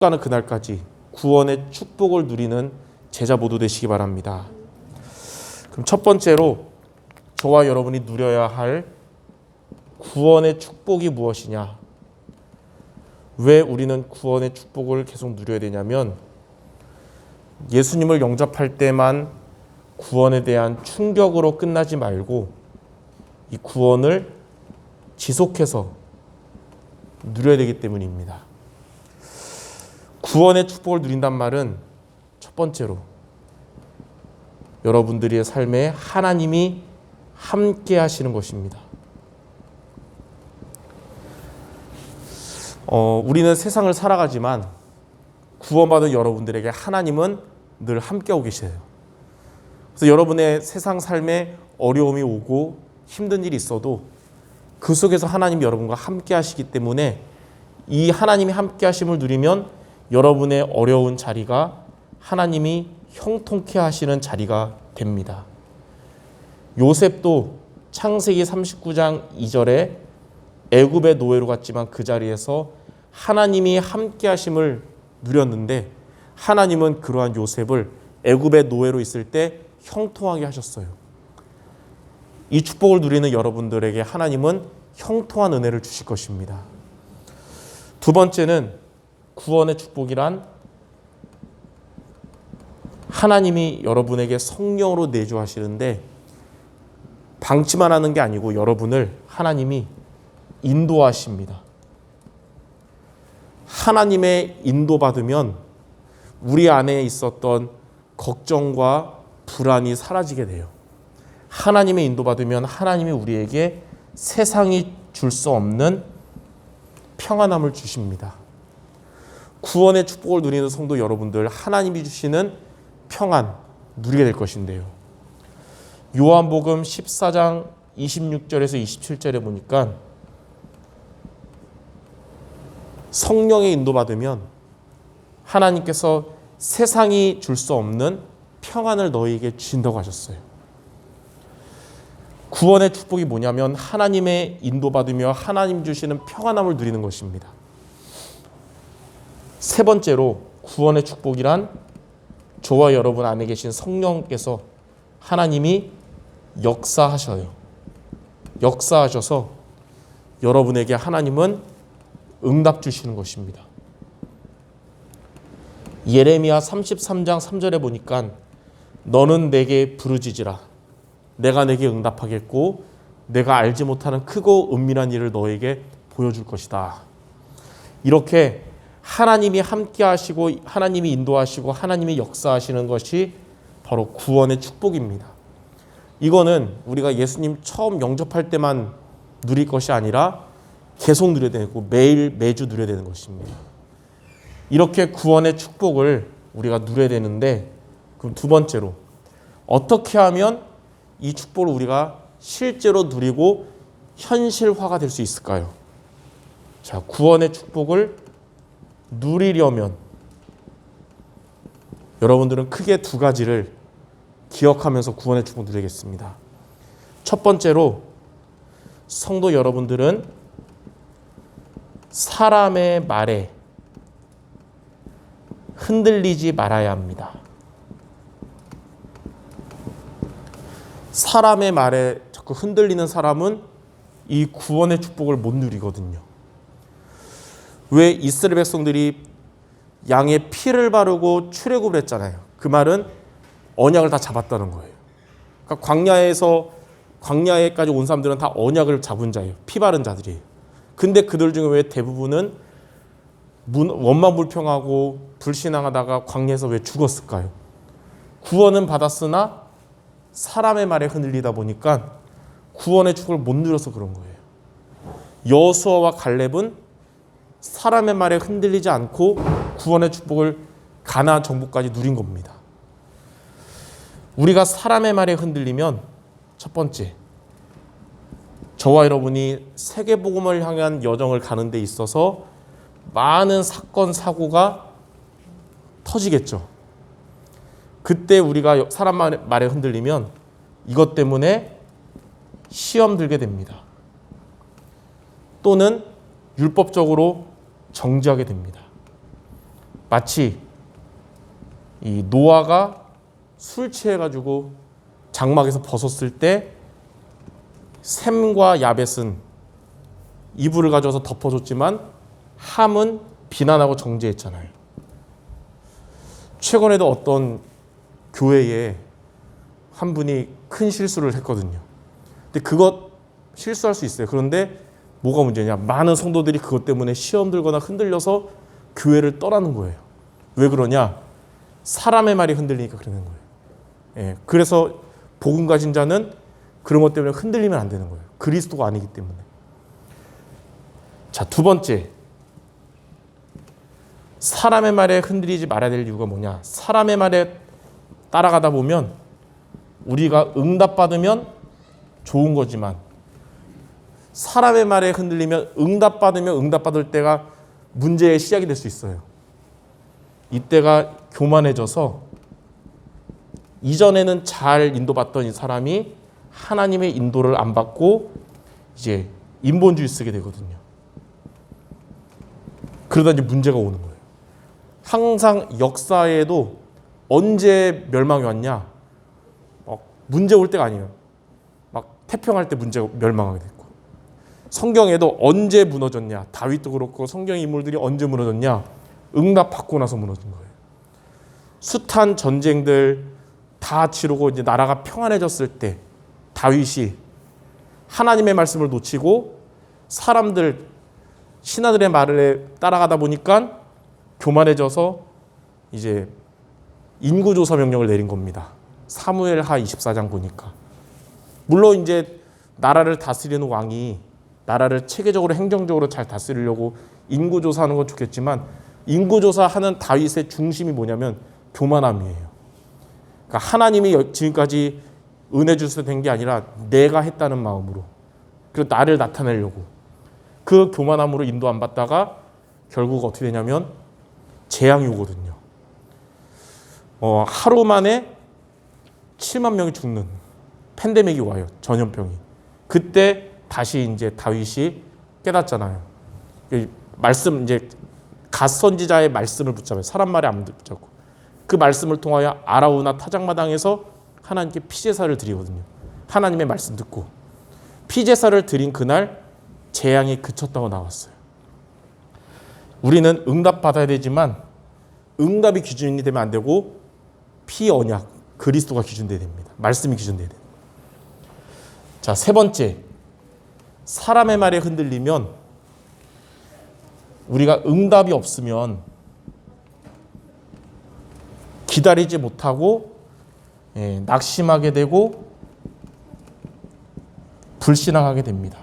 가는 그날까지 구원의 축복을 누리는 제자 모두 되시기 바랍니다. 그럼 첫 번째로 저와 여러분이 누려야 할 구원의 축복이 무엇이냐? 왜 우리는 구원의 축복을 계속 누려야 되냐면 예수님을 영접할 때만 구원에 대한 충격으로 끝나지 말고 이 구원을 지속해서 누려야 되기 때문입니다. 구원의 축복을 누린단 말은 첫 번째로 여러분들의 삶에 하나님이 함께 하시는 것입니다. 우리는 세상을 살아가지만 구원받은 여러분들에게 하나님은 늘 함께하고 계세요. 그래서 여러분의 세상 삶에 어려움이 오고 힘든 일이 있어도 그 속에서 하나님이 여러분과 함께 하시기 때문에 이 하나님이 함께 하심을 누리면 여러분의 어려운 자리가 하나님이 형통케 하시는 자리가 됩니다. 요셉도 창세기 39장 2절에 애굽의 노예로 갔지만 그 자리에서 하나님이 함께 하심을 누렸는데 하나님은 그러한 요셉을 애굽의 노예로 있을 때 형통하게 하셨어요. 이 축복을 누리는 여러분들에게 하나님은 형통한 은혜를 주실 것입니다. 두 번째는 구원의 축복이란 하나님이 여러분에게 성령으로 내주하시는데 방치만 하는 게 아니고 여러분을 하나님이 인도하십니다. 하나님의 인도받으면 우리 안에 있었던 걱정과 불안이 사라지게 돼요. 하나님의 인도받으면 하나님이 우리에게 세상이 줄 수 없는 평안함을 주십니다. 구원의 축복을 누리는 성도 여러분들, 하나님이 주시는 평안 누리게 될 것인데요. 요한복음 14장 26절에서 27절에 보니까 성령의 인도받으면 하나님께서 세상이 줄 수 없는 평안을 너희에게 주신다고 하셨어요. 구원의 축복이 뭐냐면 하나님의 인도받으며 하나님 주시는 평안함을 누리는 것입니다. 세 번째로 구원의 축복이란 저와 여러분 안에 계신 성령께서 하나님이 역사하셔요. 역사하셔서 여러분에게 하나님은 응답 주시는 것입니다. 예레미야 33장 3절에 보니까 너는 내게 부르짖으라. 내가 내게 응답하겠고 내가 알지 못하는 크고 은밀한 일을 너에게 보여줄 것이다. 이렇게 하나님이 함께 하시고 하나님이 인도하시고 하나님이 역사하시는 것이 바로 구원의 축복입니다. 이거는 우리가 예수님 처음 영접할 때만 누릴 것이 아니라 계속 누려야 되고 매주 누려야 되는 것입니다. 이렇게 구원의 축복을 우리가 누려야 되는데 그럼 두 번째로 어떻게 하면 이 축복을 우리가 실제로 누리고 현실화가 될 수 있을까요? 자, 구원의 축복을 누리려면 여러분들은 크게 두 가지를 기억하면서 구원의 축복 누리겠습니다. 첫 번째로 성도 여러분들은 사람의 말에 흔들리지 말아야 합니다. 사람의 말에 자꾸 흔들리는 사람은 이 구원의 축복을 못 누리거든요. 왜 이스라엘 백성들이 양의 피를 바르고 출애굽을 했잖아요. 그 말은 언약을 다 잡았다는 거예요. 그러니까 광야에까지 온 사람들은 다 언약을 잡은 자예요. 피 바른 자들이에요. 근데 그들 중에 왜 대부분은 원망불평하고 불신앙하다가 광야에서 왜 죽었을까요? 구원은 받았으나 사람의 말에 흔들리다 보니까 구원의 축복을 못 누려서 그런 거예요. 여호수아와 갈렙은 사람의 말에 흔들리지 않고 구원의 축복을 가나안 정복까지 누린 겁니다. 우리가 사람의 말에 흔들리면 첫 번째, 저와 여러분이 세계복음을 향한 여정을 가는 데 있어서 많은 사건, 사고가 터지겠죠. 그때 우리가 사람 말에 흔들리면 이것 때문에 시험 들게 됩니다. 또는 율법적으로 정죄하게 됩니다. 마치 이 노아가 술 취해가지고 장막에서 벗었을 때 셈과 야벳은 이불을 가져와서 덮어줬지만 함은 비난하고 정죄했잖아요. 최근에도 어떤 교회에 한 분이 큰 실수를 했거든요. 근데 그것 실수할 수 있어요. 그런데 뭐가 문제냐? 많은 성도들이 그것 때문에 시험 들거나 흔들려서 교회를 떠나는 거예요. 왜 그러냐? 사람의 말이 흔들리니까 그러는 거예요. 예, 그래서 복음 가진 자는 그런 것 때문에 흔들리면 안 되는 거예요. 그리스도가 아니기 때문에. 자, 두 번째. 사람의 말에 흔들리지 말아야 될 이유가 뭐냐? 사람의 말에 따라가다 보면 우리가 응답받으면 좋은 거지만 사람의 말에 흔들리면 응답받을 때가 문제의 시작이 될 수 있어요. 이때가 교만해져서 이전에는 잘 인도받던 이 사람이 하나님의 인도를 안 받고 이제 인본주의 쓰게 되거든요. 그러다 이제 문제가 오는 거예요. 항상 역사에도 언제 멸망이 왔냐? 문제 올 때가 아니에요. 막 태평할 때 문제가 멸망하게 됐고. 성경에도 언제 무너졌냐? 다윗도 그렇고 성경 인물들이 언제 무너졌냐? 응답받고 나서 무너진 거예요. 숱한 전쟁들 다 치르고 이제 나라가 평안해졌을 때 다윗이 하나님의 말씀을 놓치고 사람들 신하들의 말을 따라가다 보니까 교만해져서 이제 인구조사 명령을 내린 겁니다. 사무엘하 24장 보니까. 물론 이제 나라를 다스리는 왕이 나라를 체계적으로 행정적으로 잘 다스리려고 인구조사하는 건 좋겠지만 인구조사하는 다윗의 중심이 뭐냐면 교만함이에요. 그러니까 하나님이 지금까지 은혜 주셔서 된 게 아니라 내가 했다는 마음으로 그리고 나를 나타내려고 그 교만함으로 인도 안 받다가 결국 어떻게 되냐면 재앙이 오거든요. 하루 만에 7만 명이 죽는 팬데믹이 와요. 전염병이. 그때 다시 이제 다윗이 깨닫잖아요. 말씀 이제 갓 선지자의 말씀을 붙잡아요. 사람 말에 안 붙잡고 그 말씀을 통하여 아라우나 타작마당에서 하나님께 피제사를 드리거든요. 하나님의 말씀 듣고 피제사를 드린 그날 재앙이 그쳤다고 나왔어요. 우리는 응답 받아야 되지만 응답이 기준이 되면 안 되고 피언약 그리스도가 기준돼야 됩니다. 말씀이 기준돼야 됩니다. 자, 세 번째. 사람의 말에 흔들리면 우리가 응답이 없으면 기다리지 못하고 낙심하게 되고 불신앙하게 됩니다.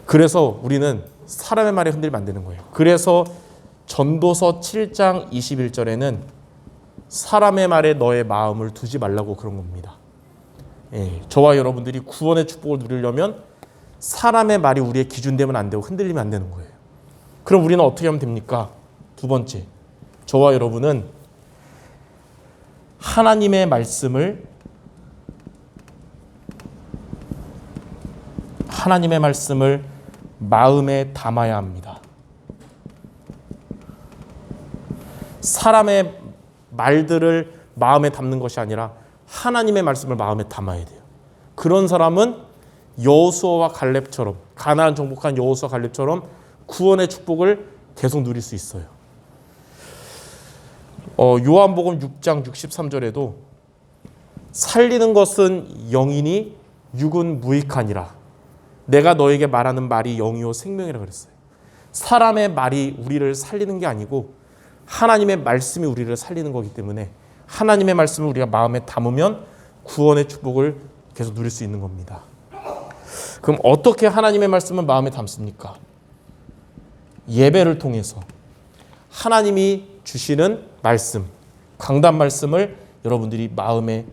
그래서 우리는 사람의 말에 흔들리면 안 되는 거예요. 그래서 전도서 7장 21절에는 사람의 말에 너의 마음을 두지 말라고 그런 겁니다. 저와 여러분들이 구원의 축복을 누리려면 사람의 말이 우리의 기준되면 안 되고 흔들리면 안 되는 거예요. 그럼 우리는 어떻게 하면 됩니까? 두 번째, 저와 여러분은 하나님의 말씀을 마음에 담아야 합니다. 사람의 말들을 마음에 담는 것이 아니라 하나님의 말씀을 마음에 담아야 돼요. 그런 사람은 여호수아와 갈렙처럼 가나안 정복한 여호수아 갈렙처럼 구원의 축복을 계속 누릴 수 있어요. 요한복음 6장 63절에도 살리는 것은 영이니 육은 무익하니라. 내가 너에게 말하는 말이 영이요 생명이라 그랬어요. 사람의 말이 우리를 살리는 게 아니고 하나님의 말씀이 우리를 살리는 거기 때문에 하나님의 말씀을 우리가 마음에 담으면 구원의 축복을 계속 누릴 수 있는 겁니다. 그럼 어떻게 하나님의 말씀을 마음에 담습니까? 예배를 통해서 하나님이 주시는 말씀, 강단 말씀을 여러분들이 마음에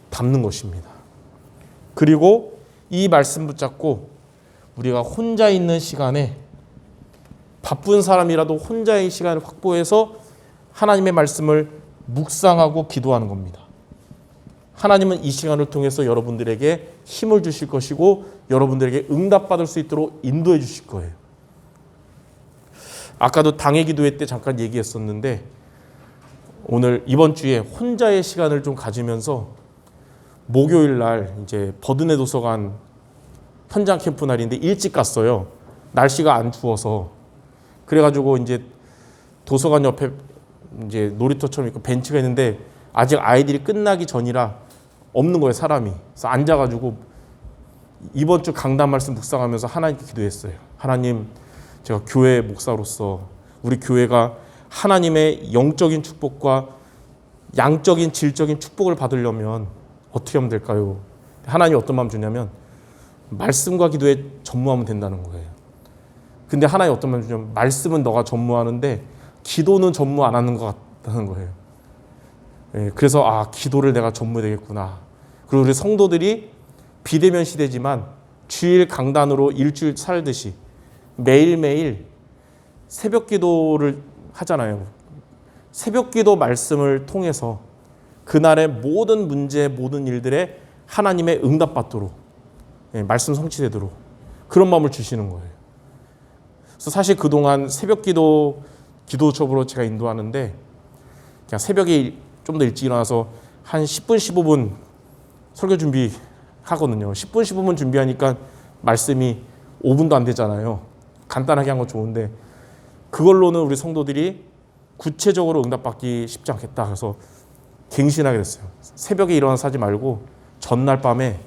담는 것입니다. 그리고 이 말씀 붙잡고 우리가 혼자 있는 시간에 바쁜 사람이라도 혼자의 시간을 확보해서 하나님의 말씀을 묵상하고 기도하는 겁니다. 하나님은 이 시간을 통해서 여러분들에게 힘을 주실 것이고 여러분들에게 응답받을 수 있도록 인도해 주실 거예요. 아까도 당의 기도회 때 잠깐 얘기했었는데 오늘 이번 주에 혼자의 시간을 좀 가지면서 목요일 날 이제 버드네 도서관 현장 캠프 날인데 일찍 갔어요. 날씨가 안 추워서. 그래가지고 이제 도서관 옆에 이제 놀이터처럼 있고 벤치가 있는데 아직 아이들이 끝나기 전이라 없는 거예요, 사람이. 그래서 앉아가지고 이번 주 강단 말씀 묵상하면서 하나님께 기도했어요. 하나님, 제가 교회 목사로서 우리 교회가 하나님의 영적인 축복과 양적인 질적인 축복을 받으려면 어떻게 하면 될까요? 하나님이 어떤 마음 주냐면 말씀과 기도에 전무하면 된다는 거예요. 근데 하나님 어떤 마음 주냐면 말씀은 너가 전무하는데 기도는 전무 안 하는 것 같다는 거예요. 그래서 기도를 내가 전무해야 되겠구나. 그리고 우리 성도들이 비대면 시대지만 주일 강단으로 일주일 살듯이 매일매일 새벽 기도를 하잖아요. 새벽 기도 말씀을 통해서 그날의 모든 문제, 모든 일들에 하나님의 응답받도록 말씀 성취되도록 그런 마음을 주시는 거예요. 그래서 사실 그동안 새벽 기도 수업으로 제가 인도하는데 그냥 새벽에 좀 더 일찍 일어나서 한 10분, 15분 설교 준비하거든요. 10분, 15분 준비하니까 말씀이 5분도 안 되잖아요. 간단하게 한 건 좋은데 그걸로는 우리 성도들이 구체적으로 응답받기 쉽지 않겠다. 그래서 갱신하게 됐어요. 새벽에 일어나서 하지 말고 전날 밤에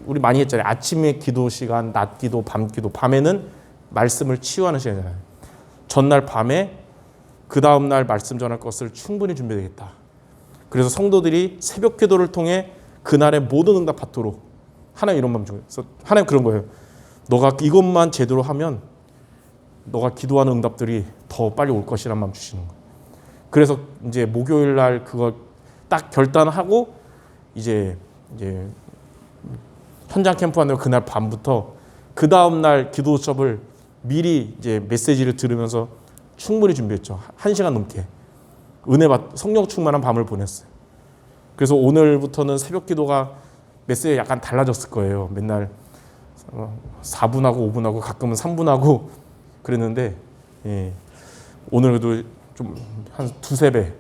우리 많이 했잖아요. 아침에 기도 시간, 낮 기도, 밤 기도. 밤에는 말씀을 치유하는 시간이잖아요. 전날 밤에 그 다음날 말씀 전할 것을 충분히 준비되겠다. 그래서 성도들이 새벽 기도를 통해 그날의 모든 응답 받도록 하나님 이런 마음 주고, 그래서 하나님 그런 거예요. 너가 이것만 제대로 하면 너가 기도하는 응답들이 더 빨리 올 것이란 마음 주시는 거예요. 그래서 이제 목요일 날 그거 딱 결단하고 이제 현장 캠프 하는 그날 밤부터 그 다음 날 기도 수업을 미리 이제 메시지를 들으면서 충분히 준비했죠. 1시간 넘게 성령 충만한 밤을 보냈어요. 그래서 오늘부터는 새벽 기도가 메시지가 약간 달라졌을 거예요. 맨날 4분하고 5분하고 가끔은 3분하고 그랬는데 오늘도 좀 한 2-3배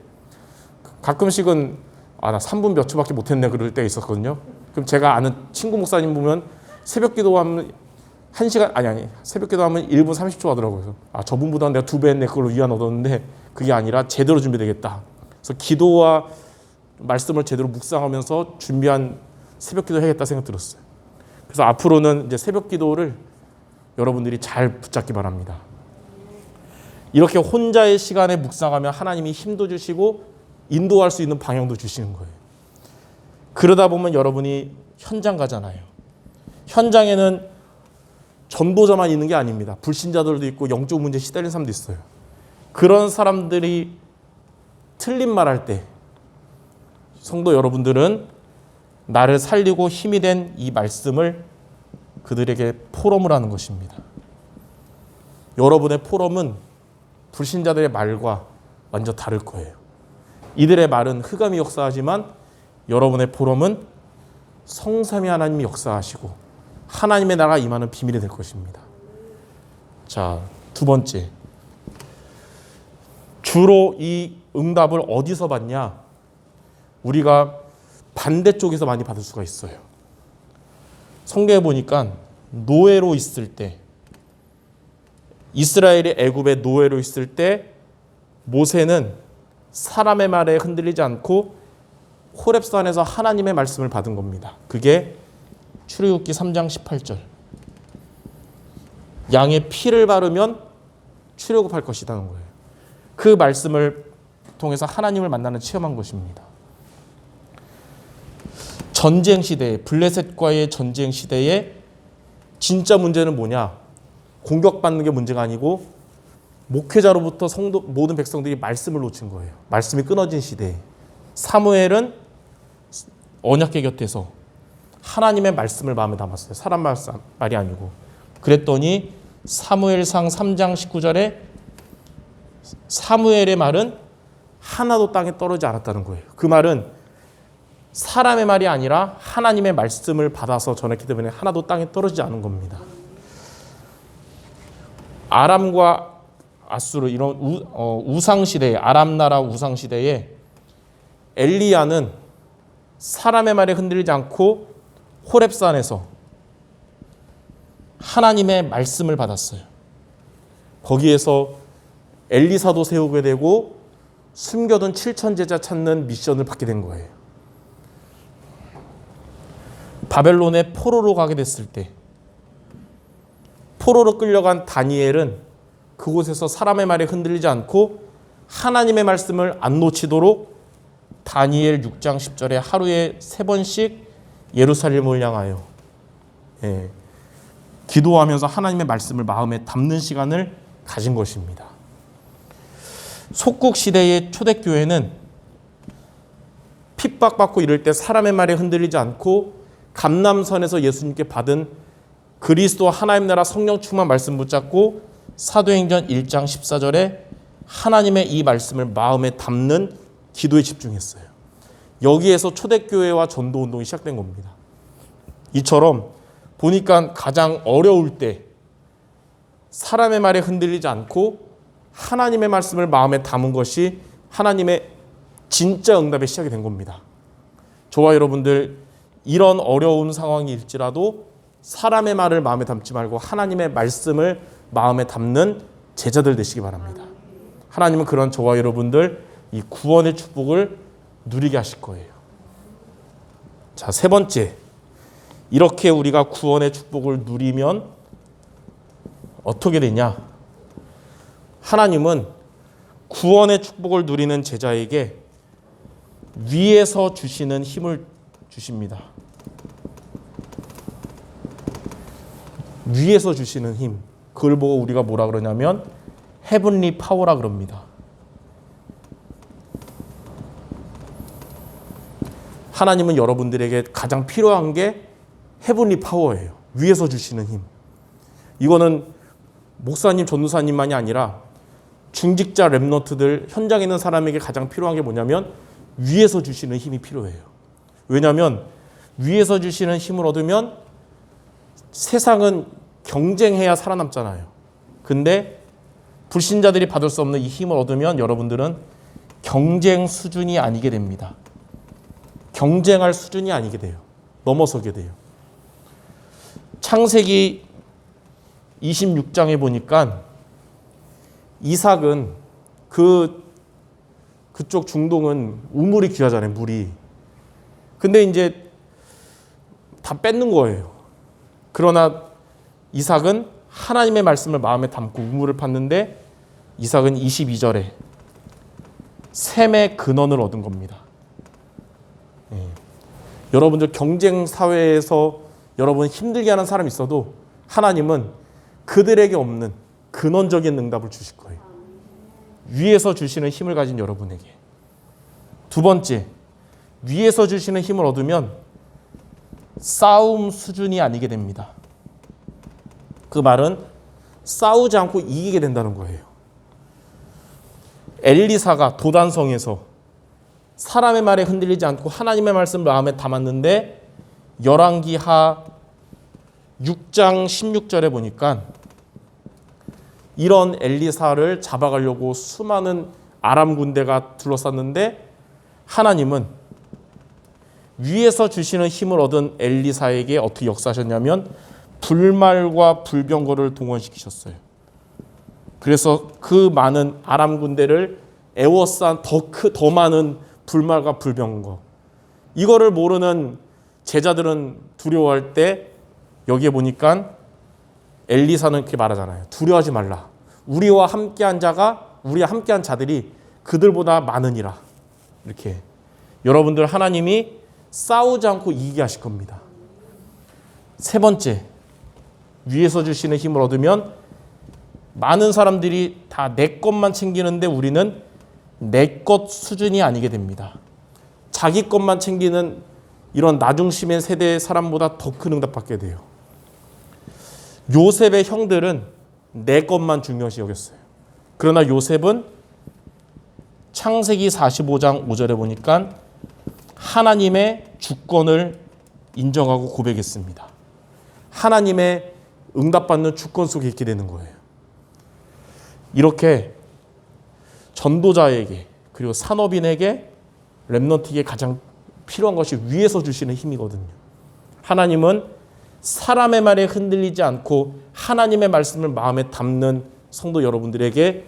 가끔씩은 나 3분 몇 초밖에 못했네 그럴 때가 있었거든요. 그럼 제가 아는 친구 목사님 보면 새벽 기도하면 1시간 새벽 기도하면 1분 30초 하더라고요. 저분보다 내가 2배 했네. 그걸로 위안 얻었는데 그게 아니라 제대로 준비되겠다. 그래서 기도와 말씀을 제대로 묵상하면서 준비한 새벽 기도 해야겠다 생각 들었어요. 그래서 앞으로는 이제 새벽 기도를 여러분들이 잘 붙잡기 바랍니다. 이렇게 혼자의 시간에 묵상하면 하나님이 힘도 주시고 인도할 수 있는 방향도 주시는 거예요. 그러다 보면 여러분이 현장 가잖아요. 현장에는 전도자만 있는 게 아닙니다. 불신자들도 있고 영적 문제에 시달리는 사람도 있어요. 그런 사람들이 틀린 말 할 때 성도 여러분들은 나를 살리고 힘이 된 이 말씀을 그들에게 포럼을 하는 것입니다. 여러분의 포럼은 불신자들의 말과 완전 다를 거예요. 이들의 말은 흑암이 역사하지만 여러분의 포럼은 성삼위 하나님이 역사하시고 하나님의 나라가 임하는 비밀이 될 것입니다. 자, 2번째. 주로 이 응답을 어디서 받냐? 우리가 반대쪽에서 많이 받을 수가 있어요. 성경에 보니까 노예로 있을 때, 이스라엘이 애굽에 노예로 있을 때 모세는 사람의 말에 흔들리지 않고 호렙산에서 하나님의 말씀을 받은 겁니다. 그게 출애굽기 3장 18절. 양의 피를 바르면 출애굽할 것이라는 거예요. 그 말씀을 통해서 하나님을 만나는 체험한 것입니다. 전쟁 시대에, 블레셋과의 전쟁 시대에 진짜 문제는 뭐냐? 공격받는 게 문제가 아니고 목회자로부터 모든 백성들이 말씀을 놓친 거예요. 말씀이 끊어진 시대에 사무엘은 언약궤 곁에서 하나님의 말씀을 마음에 담았어요. 사람 말이 아니고. 그랬더니 사무엘상 3장 19절에 사무엘의 말은 하나도 땅에 떨어지지 않았다는 거예요. 그 말은 사람의 말이 아니라 하나님의 말씀을 받아서 전했기 때문에 하나도 땅에 떨어지지 않은 겁니다. 아람과 아수르 이런 우상 시대에 아람 나라 우상 시대에 엘리야는 사람의 말에 흔들리지 않고 호렙산에서 하나님의 말씀을 받았어요. 거기에서 엘리사도 세우게 되고 숨겨둔 7천 제자 찾는 미션을 받게 된 거예요. 바벨론의 포로로 가게 됐을 때 포로로 끌려간 다니엘은 그곳에서 사람의 말에 흔들리지 않고 하나님의 말씀을 안 놓치도록 다니엘 6장 10절에 하루에 3번씩 예루살렘을 향하여 기도하면서 하나님의 말씀을 마음에 담는 시간을 가진 것입니다. 속국 시대의 초대교회는 핍박받고 이럴 때 사람의 말에 흔들리지 않고 감람선에서 예수님께 받은 그리스도 하나님 나라 성령 충만 말씀 붙잡고 사도행전 1장 14절에 하나님의 이 말씀을 마음에 담는 기도에 집중했어요. 여기에서 초대교회와 전도운동이 시작된 겁니다. 이처럼 보니까 가장 어려울 때 사람의 말에 흔들리지 않고 하나님의 말씀을 마음에 담은 것이 하나님의 진짜 응답의 시작이 된 겁니다. 저와 여러분들 이런 어려운 상황일지라도 사람의 말을 마음에 담지 말고 하나님의 말씀을 마음에 담는 제자들 되시기 바랍니다. 하나님은 그런 저와 여러분들 이 구원의 축복을 누리게 하실 거예요. 자, 3번째, 이렇게 우리가 구원의 축복을 누리면 어떻게 되냐? 하나님은 구원의 축복을 누리는 제자에게 위에서 주시는 힘을 주십니다. 위에서 주시는 힘, 그걸 보고 우리가 뭐라 그러냐면 헤븐리 파워라 그럽니다. 하나님은 여러분들에게 가장 필요한 게 헤븐리 파워예요. 위에서 주시는 힘. 이거는 목사님, 전도사님만이 아니라 중직자 렘넌트들 현장에 있는 사람에게 가장 필요한 게 뭐냐면 위에서 주시는 힘이 필요해요. 왜냐하면 위에서 주시는 힘을 얻으면 세상은 경쟁해야 살아남잖아요. 근데 불신자들이 받을 수 없는 이 힘을 얻으면 여러분들은 경쟁 수준이 아니게 됩니다. 경쟁할 수준이 아니게 돼요. 넘어서게 돼요. 창세기 26장에 보니까 이삭은 그쪽 중동은 우물이 귀하잖아요. 물이. 근데 이제 다 뺏는 거예요. 그러나 이삭은 하나님의 말씀을 마음에 담고 우물을 팠는데 이삭은 22절에 샘의 근원을 얻은 겁니다. 여러분들 경쟁 사회에서 여러분 힘들게 하는 사람이 있어도 하나님은 그들에게 없는 근원적인 응답을 주실 거예요. 위에서 주시는 힘을 가진 여러분에게. 2번째, 위에서 주시는 힘을 얻으면 싸움 수준이 아니게 됩니다. 그 말은 싸우지 않고 이기게 된다는 거예요. 엘리사가 도단성에서 사람의 말에 흔들리지 않고 하나님의 말씀을 마음에 담았는데 열왕기하 6장 16절에 보니까 이런 엘리사를 잡아가려고 수많은 아람 군대가 둘러쌌는데 하나님은 위에서 주시는 힘을 얻은 엘리사에게 어떻게 역사하셨냐면 불말과 불병거를 동원시키셨어요. 그래서 그 많은 아람 군대를 애워싼 더 많은 불말과 불병거, 이거를 모르는 제자들은 두려워할 때 여기에 보니까 엘리사는 이렇게 말하잖아요. 두려워하지 말라. 우리와 함께한 자들이 그들보다 많으니라. 이렇게 여러분들 하나님이 싸우지 않고 이기게 하실 겁니다. 3번째, 위에서 주시는 힘을 얻으면 많은 사람들이 다 내 것만 챙기는데 우리는 내 것 수준이 아니게 됩니다. 자기 것만 챙기는 이런 나중심의 세대의 사람보다 더 큰 응답 받게 돼요. 요셉의 형들은 내 것만 중요시 여겼어요. 그러나 요셉은 창세기 45장 5절에 보니까 하나님의 주권을 인정하고 고백했습니다. 하나님의 응답받는 주권 속에 있게 되는 거예요. 이렇게 전도자에게 그리고 산업인에게 렘넌트에게 가장 필요한 것이 위에서 주시는 힘이거든요. 하나님은 사람의 말에 흔들리지 않고 하나님의 말씀을 마음에 담는 성도 여러분들에게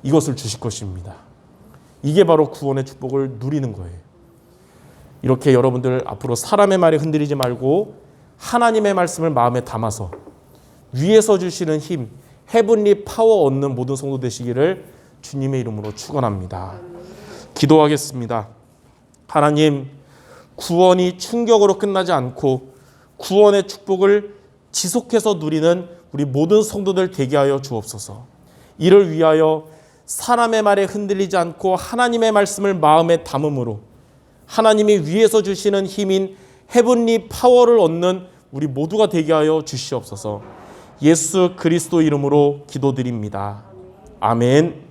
이것을 주실 것입니다. 이게 바로 구원의 축복을 누리는 거예요. 이렇게 여러분들 앞으로 사람의 말에 흔들리지 말고 하나님의 말씀을 마음에 담아서 위에서 주시는 힘, 헤븐리 파워 얻는 모든 성도 되시기를 주님의 이름으로 축원합니다. 기도하겠습니다. 하나님, 구원이 충격으로 끝나지 않고 구원의 축복을 지속해서 누리는 우리 모든 성도들 되게 하여 주옵소서. 이를 위하여 사람의 말에 흔들리지 않고 하나님의 말씀을 마음에 담음으로 하나님이 위에서 주시는 힘인 헤븐리 파워를 얻는 우리 모두가 되게 하여 주시옵소서. 예수 그리스도 이름으로 기도드립니다. 아멘.